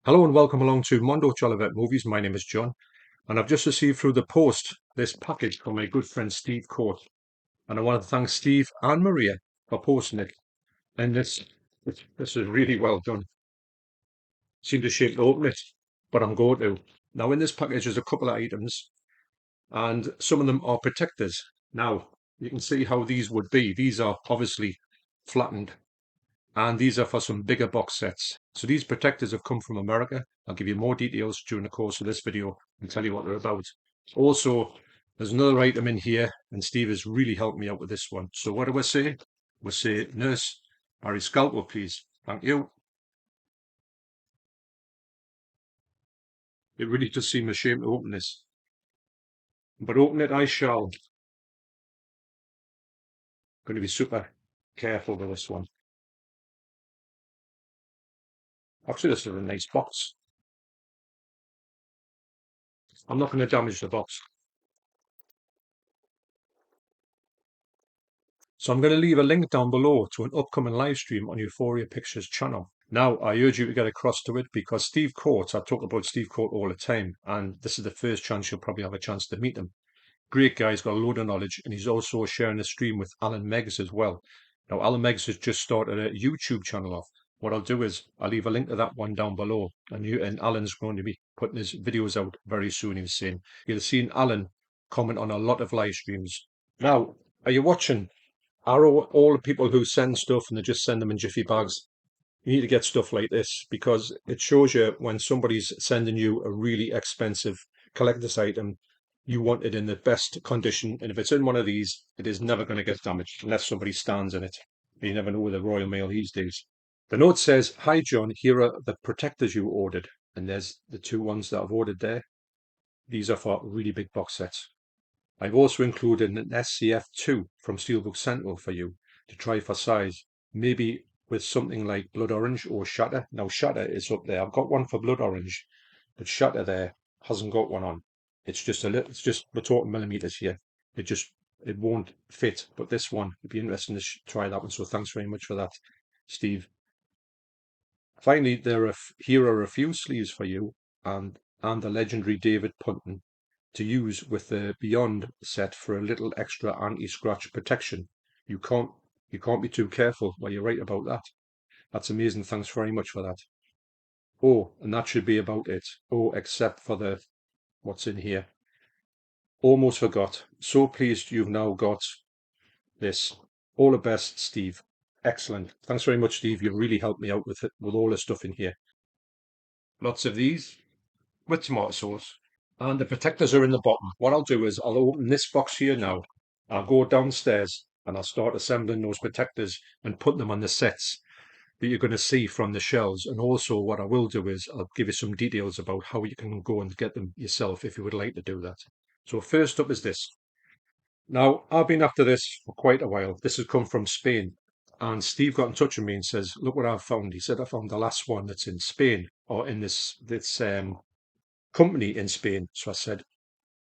Hello and welcome along to Mondo Chelloveck Movies. My name is John, and I've just received through the post this package from my good friend Steve Court. And I want to thank Steve and Maria for posting it. And this is really well done. Seemed ashamed to open it, but I'm going to. Now, in this package, there's a couple of items, and some of them are protectors. Now, you can see how these would be. These are obviously flattened, and these are for some bigger box sets. So these protectors have come from America. I'll give you more details during the course of this video and tell you what they're about. Also, there's another item in here, and Steve has really helped me out with this one. So what do we say? We say, Nurse, Harry Scalpel, please. Thank you. It really does seem a shame to open this, but open it I shall. Going to be super careful with this one. Actually, this is a nice box. I'm not going to damage the box. So I'm going to leave a link down below to an upcoming live stream on Euphoria Pictures channel. Now, I urge you to get across to it because Steve Court, I talk about Steve Court all the time, and this is the first chance you'll probably have a chance to meet him. Great guy, he's got a load of knowledge, and he's also sharing a stream with Alan Meggs as well. Now, Alan Meggs has just started a YouTube channel off. What I'll do is I'll leave a link to that one down below, and Alan's going to be putting his videos out very soon, he was saying. You'll have seen Alan comment on a lot of live streams. Now, are you watching? Are all the people who send stuff and they just send them in jiffy bags? You need to get stuff like this because it shows you when somebody's sending you a really expensive collector's item, you want it in the best condition. And if it's in one of these, it is never going to get damaged unless somebody stands in it. You never know with the Royal Mail these days. The note says, "Hi John, here are the protectors you ordered." And there's the two ones that I've ordered there. These are for really big box sets. I've also included an SCF2 from Steelbook Central for you to try for size, maybe with something like Blood Orange or Shatter. Now Shatter is up there. I've got one for Blood Orange, but Shatter there hasn't got one on. It's just a little, it's just, we're talking millimeters here. It won't fit, but this one, it'd be interesting to try that one. So thanks very much for that, Steve. Finally, here are a few sleeves for you and the legendary David Punton to use with the Beyond set for a little extra anti-scratch protection. You can't be too careful. Well, you're right about that. That's amazing. Thanks very much for that. Oh, and that should be about it. Oh, except for the what's in here. Almost forgot. So pleased you've now got this. All the best, Steve. Excellent. Thanks very much, Steve. You've really helped me out with it, with all the stuff in here. Lots of these with tomato sauce. And the protectors are in the bottom. What I'll do is I'll open this box here now. I'll go downstairs and I'll start assembling those protectors and put them on the sets that you're going to see from the shelves. And also what I will do is I'll give you some details about how you can go and get them yourself if you would like to do that. So first up is this. Now, I've been after this for quite a while. This has come from Spain. And Steve got in touch with me and says, look what I've found. He said, I found the last one that's in Spain or in this company in Spain. So I said,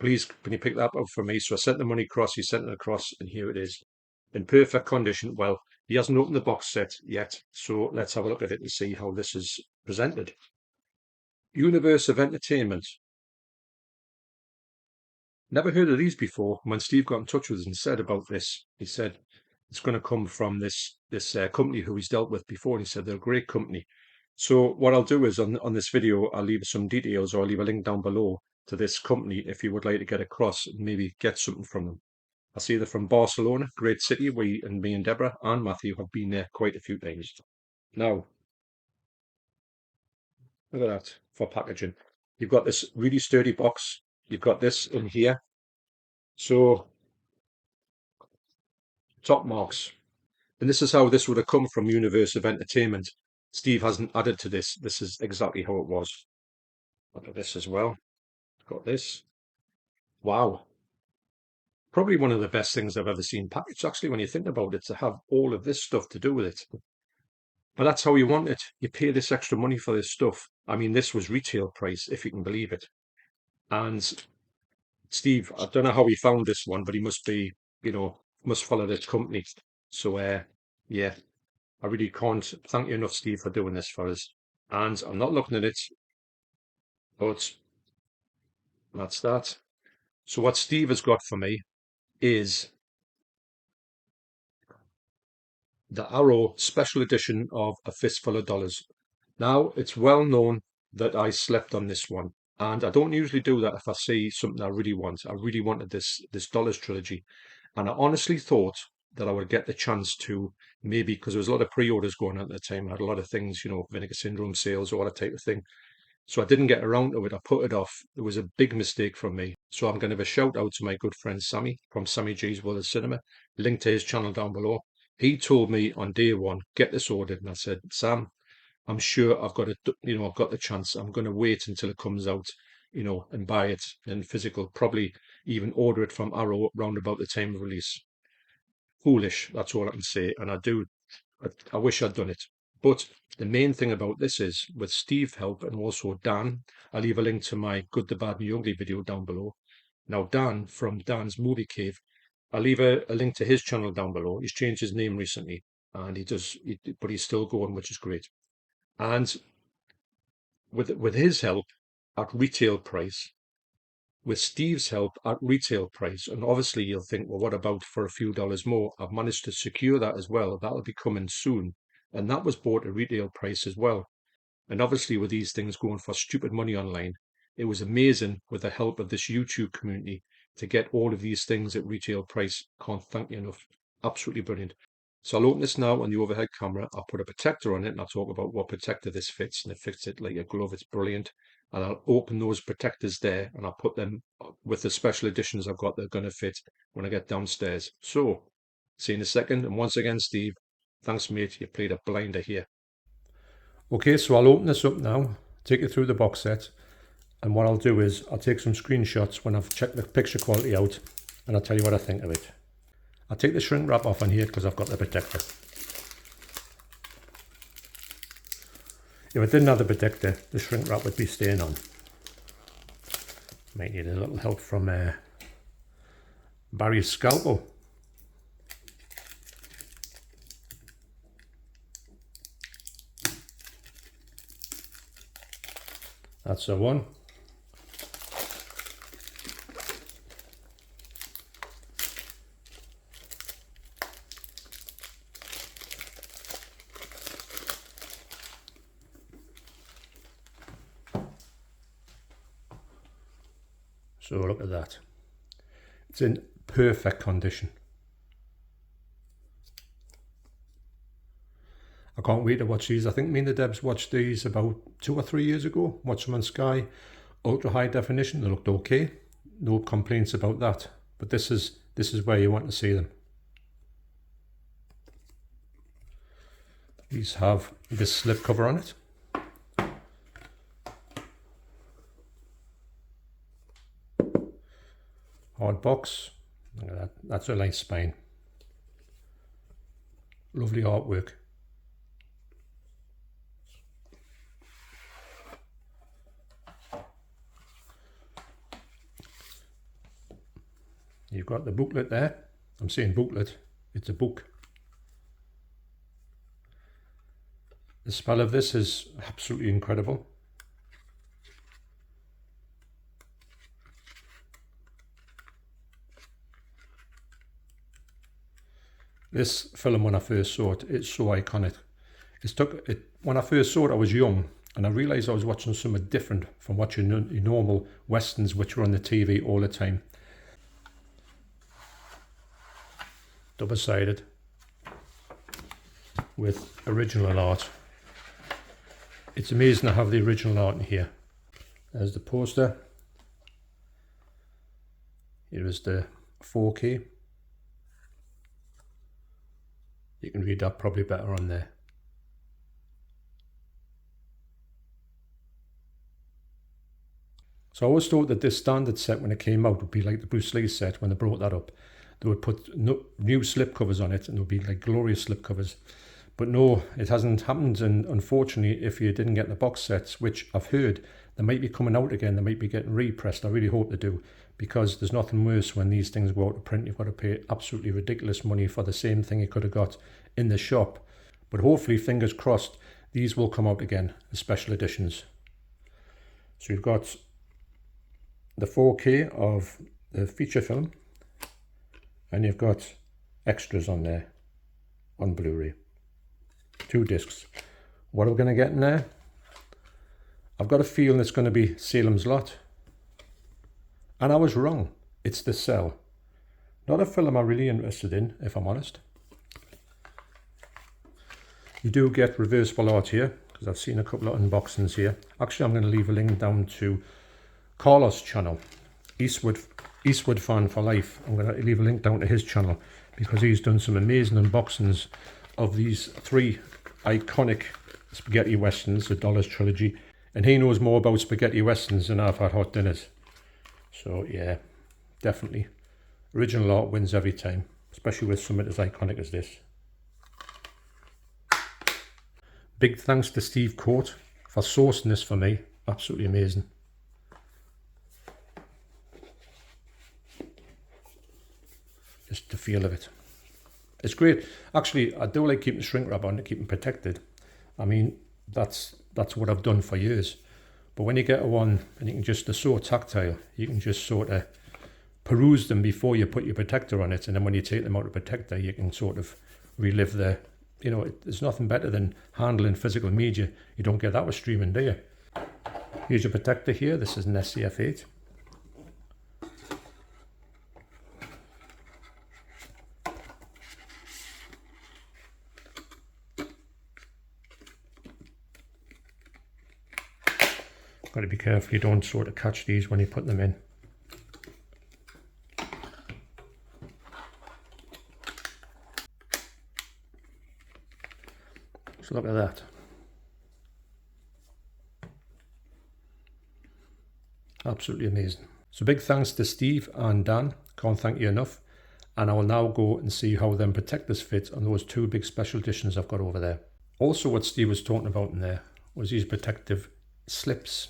please, can you pick that up for me? So I sent the money across, he sent it across, and here it is. In perfect condition. Well, he hasn't opened the box set yet, so let's have a look at it and see how this is presented. Universe of Entertainment. Never heard of these before. When Steve got in touch with us and said about this, he said it's going to come from this company who he's dealt with before. And he said they're a great company. So what I'll do is on this video, I'll leave some details or I'll leave a link down below to this company if you would like to get across and maybe get something from them. I see they're from Barcelona, great city. Me and Deborah and Matthew have been there quite a few times. Now, look at that for packaging. You've got this really sturdy box. You've got this in here. So, top marks. And this is how this would have come from Universe of Entertainment. Steve hasn't added to this. This is exactly how it was. Look at this as well. Got this. Wow. Probably one of the best things I've ever seen packaged, actually, when you think about it, to have all of this stuff to do with it. But that's how you want it. You pay this extra money for this stuff. I mean, this was retail price, if you can believe it. And Steve, I don't know how he found this one, but he must be, must follow this company. So, yeah, I really can't thank you enough, Steve, for doing this for us. And I'm not looking at it. But that's that. So what Steve has got for me is the Arrow special edition of A Fistful of Dollars. Now, it's well known that I slept on this one, and I don't usually do that if I see something I really want. I really wanted this Dollars trilogy, and I honestly thought that I would get the chance to maybe, because there was a lot of pre-orders going on at the time. I had a lot of things, Vinegar Syndrome sales, all that type of thing. So I didn't get around to it. I put it off. It was a big mistake from me. So I'm going to give a shout out to my good friend Sammy from Sammy G's World of Cinema. Link to his channel down below. He told me on day one, get this ordered. And I said, Sam, I'm sure I've got it, I've got the chance. I'm going to wait until it comes out, and buy it in physical, probably even order it from Arrow round about the time of release. Foolish, that's all I can say. And I wish I'd done it. But the main thing about this is, with Steve's help and also Dan, I'll leave a link to my Good, the Bad and the Ugly video down below. Now, Dan from Dan's Movie Cave, I'll leave a link to his channel down below. He's changed his name recently, and but he's still going, which is great. And with his help at retail price, with Steve's help at retail price, and obviously you'll think, well, what about for a few dollars more? I've managed to secure that as well. That'll be coming soon. And that was bought at retail price as well. And obviously with these things going for stupid money online, it was amazing with the help of this YouTube community to get all of these things at retail price. Can't thank you enough. Absolutely brilliant. So I'll open this now on the overhead camera. I'll put a protector on it and I'll talk about what protector this fits, and it fits it like a glove. It's brilliant. And I'll open those protectors there and I'll put them with the special editions I've got that are going to fit when I get downstairs. So, see you in a second. And once again, Steve, thanks mate, you played a blinder here. Okay, so I'll open this up now, take you through the box set, and what I'll do is I'll take some screenshots when I've checked the picture quality out, and I'll tell you what I think of it. I'll take the shrink wrap off on here because I've got the protector. If I didn't have the protector, the shrink wrap would be staying on. Might need a little help from Barry's scalpel. That's the one. So look at that. It's in perfect condition. I can't wait to watch these. I think me and the Debs watched these about 2 or 3 years ago. Watched them on Sky, ultra high definition. They looked okay. No complaints about that. But this is where you want to see them. These have this slip cover on it. Hard box. Look at that. That's a nice spine. Lovely artwork. You've got the booklet there. I'm saying booklet. It's a book. The spell of this is absolutely incredible. This film, when I first saw it, it's so iconic. When I first saw it, I was young, and I realised I was watching something different from watching your normal westerns, which were on the TV all the time. Double-sided with original art. It's amazing to have the original art in here. There's the poster. Here is the 4K. You can read that probably better on there. So I always thought that this standard set, when it came out, would be like the Bruce Lee set when they brought that up. They would put new slip covers on it, and it would be like glorious slip covers. But no, it hasn't happened, and unfortunately, if you didn't get the box sets, which I've heard, they might be coming out again, they might be getting repressed, I really hope they do, because there's nothing worse when these things go out to print. You've got to pay absolutely ridiculous money for the same thing you could have got in the shop. But hopefully, fingers crossed, these will come out again, the special editions. So you've got the 4K of the feature film, and you've got extras on there on Blu-ray. 2 discs. What are we going to get in there? I've got a feeling it's going to be Salem's Lot. And I was wrong. It's The Cell. Not a film I'm really interested in, if I'm honest. You do get reversible art here, because I've seen a couple of unboxings here. Actually, I'm going to leave a link down to Carlos' channel, Eastwood fan for life. I'm going to leave a link down to his channel, because he's done some amazing unboxings of these 3 iconic spaghetti westerns, the Dollars trilogy. And he knows more about spaghetti westerns than I've had hot dinners. So yeah, definitely. Original art wins every time, especially with something as iconic as this. Big thanks to Steve Court for sourcing this for me. Absolutely amazing. Just the feel of it. It's great. Actually, I do like keeping shrink wrap on to keep them protected. I mean, that's what I've done for years. But when you get a one and you can just, they're so tactile, you can just sort of peruse them before you put your protector on it. And then when you take them out of the protector, you can sort of relive the, you know, there's nothing better than handling physical media. You don't get that with streaming, do you? Here's your protector here. This is an SCF8. Got to be careful you don't sort of catch these when you put them in. So look at that. Absolutely amazing. So big thanks to Steve and Dan. Can't thank you enough. And I will now go and see how them protectors fit on those 2 big special editions I've got over there. Also, what Steve was talking about in there was these protective slips.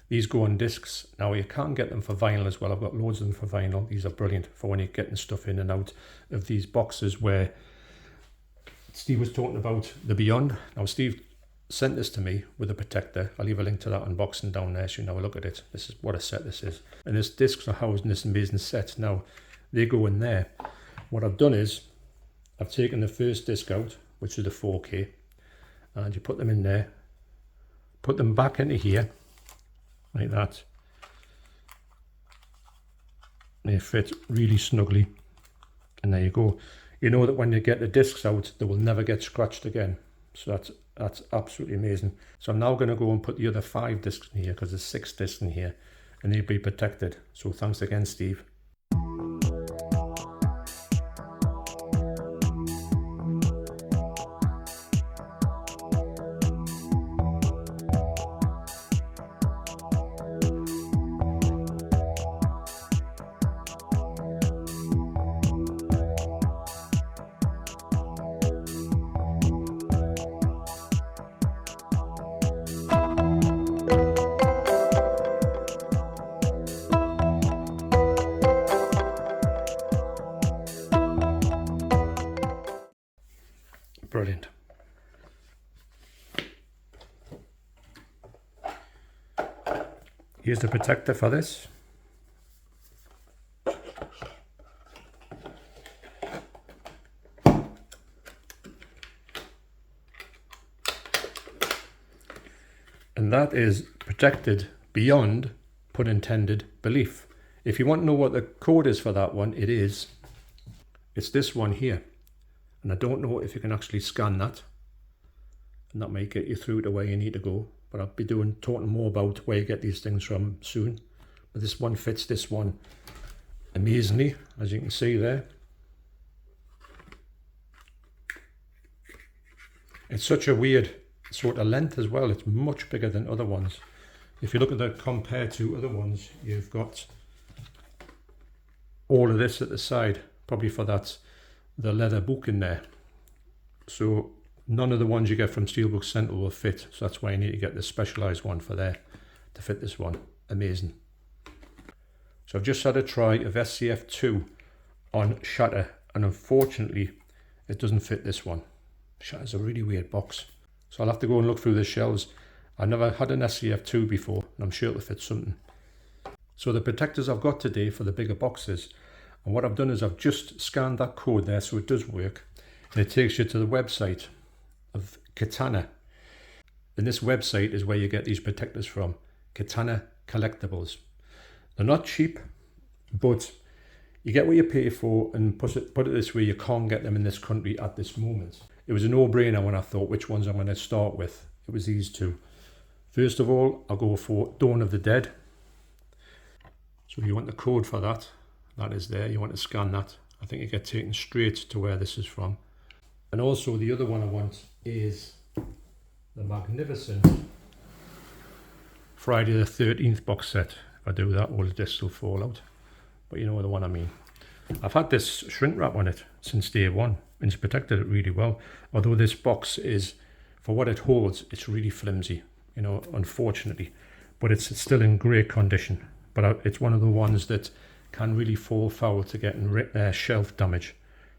These go on discs. Now you can't get them for vinyl as well. I've got loads of them for vinyl. These are brilliant for when you're getting stuff in and out of these boxes where Steve was talking about the Beyond. Now Steve sent this to me with a protector. I'll leave a link to that unboxing down there so you can have a look at it. This is what a set this is. And this discs are housed in this amazing set. Now they go in there. What I've done is I've taken the first disc out, which is the 4K, and you put them in there, put them back into here like that. They fit really snugly, and there you go. You know that when you get the discs out, they will never get scratched again. So that's absolutely amazing. So I'm now going to go and put the other 5 discs in here, because there's 6 discs in here and they'll be protected. So thanks again, Steve. Brilliant. Here's the protector for this. And that is protected beyond, pun intended, belief. If you want to know what the code is for that one, it's this one here. And I don't know if you can actually scan that, and that might get you through to where you need to go, but I'll be talking more about where you get these things from soon. But this one fits this one amazingly, as you can see there. It's such a weird sort of length as well. It's much bigger than other ones. If you look at that compared to other ones, you've got all of this at the side, probably for the leather book in there. So none of the ones you get from Steelbook Central will fit. So that's why you need to get the specialized one for there to fit this one. Amazing. So I've just had a try of SCF2 on Shatter, and unfortunately it doesn't fit this one. Shatter's a really weird box. So I'll have to go and look through the shelves. I never had an SCF2 before, and I'm sure it'll fit something. So the protectors I've got today for the bigger boxes, and what I've done is I've just scanned that code there so it does work, and it takes you to the website of Katana. And this website is where you get these protectors from, Katana Collectibles. They're not cheap, but you get what you pay for, and put it this way, you can't get them in this country at this moment. It was a no-brainer when I thought which ones I'm going to start with. It was these two. First of all, I'll go for Dawn of the Dead. So if you want the code for that, that is there. You want to scan that. I think you get taken straight to where this is from. And also the other one I want is the magnificent Friday the 13th box set. If I do that, all the discs will fall out. But you know the one I mean. I've had this shrink wrap on it since day one, and it's protected it really well. Although this box is, for what it holds, it's really flimsy, you know, unfortunately. But it's still in great condition. But it's one of the ones that can really fall foul to getting shelf damage.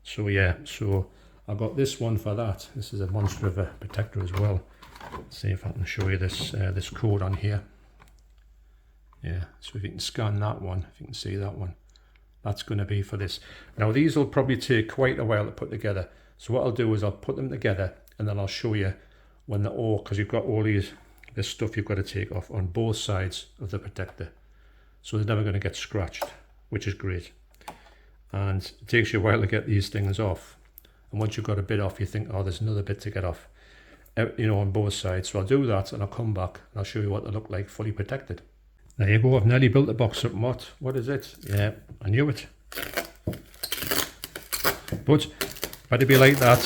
So yeah, so I got this one for that. This is a monster of a protector as well. Let's see if I can show you this this code on here. Yeah, so if you can scan that one, if you can see that one, that's going to be for this. Now these will probably take quite a while to put together. So what I'll do is I'll put them together and then I'll show you when they're all, because you've got all this stuff you've got to take off on both sides of the protector. So they're never going to get scratched, which is great. And it takes you a while to get these things off. And once you've got a bit off, you think, oh, there's another bit to get off, you know, on both sides. So I'll do that and I'll come back and I'll show you what they look like fully protected. There you go, I've nearly built the box up, Mott. What is it? Yeah, I knew it. But better be like that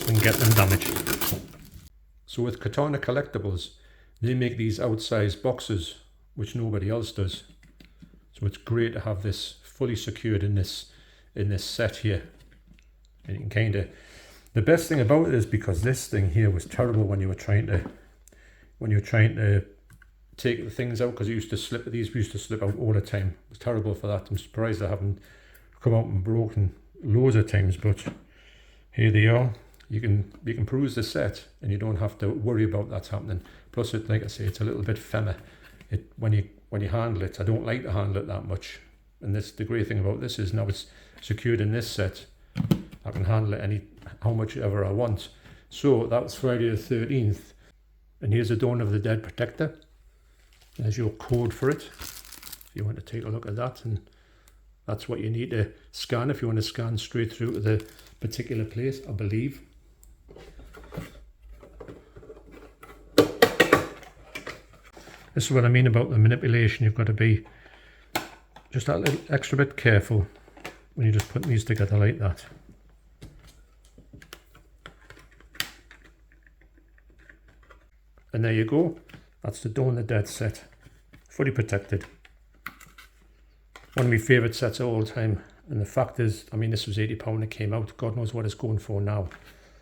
and get them damaged. So with Katana Collectibles, they make these outsized boxes, which nobody else does. So it's great to have this fully secured in this set here. And you can kind of, the best thing about it is because this thing here was terrible when you were trying to take the things out, because it used to slip. These used to slip out all the time. It was terrible for that. I'm surprised I haven't come out and broken loads of times, but here they are. You can peruse the set and you don't have to worry about that happening. Plus, it, like I say, it's a little bit femmer. When you handle it, I don't like to handle it that much. And the great thing about this is now it's secured in this set. I can handle it how much ever I want. So that's Friday the 13th, and here's the Dawn of the Dead protector. There's your code for it, if you want to take a look at that, and that's what you need to scan if you want to scan straight through to the particular place, I believe. This is what I mean about the manipulation. You've got to be just a little extra bit careful when you're just putting these together like that. And there you go. That's the Dawn of the Dead set, fully protected. One of my favourite sets of all time. And the fact is, I mean, this was £80 when it came out. God knows what it's going for now.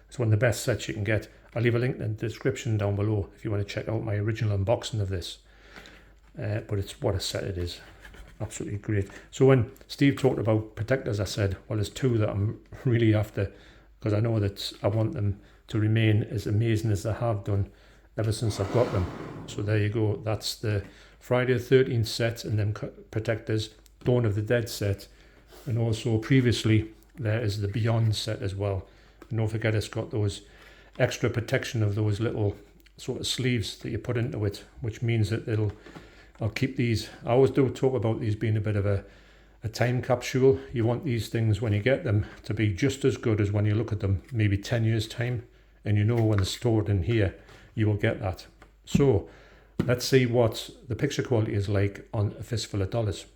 It's one of the best sets you can get. I'll leave a link in the description down below if you want to check out my original unboxing of this. But it's what a set it is. Absolutely great. So when Steve talked about protectors, I said, well, there's two that I'm really after, because I know that I want them to remain as amazing as they have done ever since I've got them. So there you go. That's the Friday the 13th set and then protectors, Dawn of the Dead set, and also previously there is the Beyond set as well. And don't forget, it's got those extra protection of those little sort of sleeves that you put into it, which means that I'll keep these. I always do talk about these being a bit of a time capsule. You want these things when you get them to be just as good as when you look at them maybe 10 years time, and you know when they're stored in here you will get that. So let's see what the picture quality is like on a fistful of dollars.